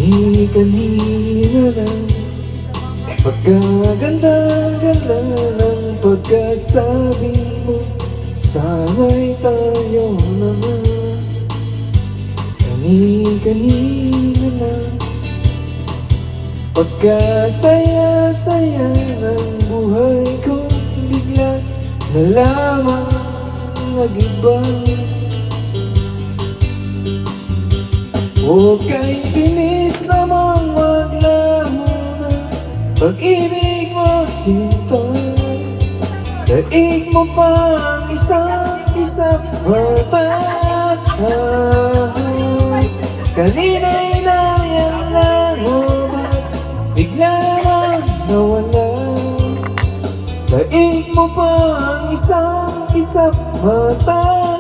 Kanina lang pagkaganda-ganda ng pagkasabi mo, sana'y tayo naman. Kanina lang pagkasaya-saya ng buhay ko, bigla na lamang nag-iba. Huwag ka'y tinis namang maglaho na pag-ibig mo sinta. Daig mo pa ang isang mata. Kanina'y nariyan lang o ba't bigla namang nawala? Daig mo pa ang isang mata.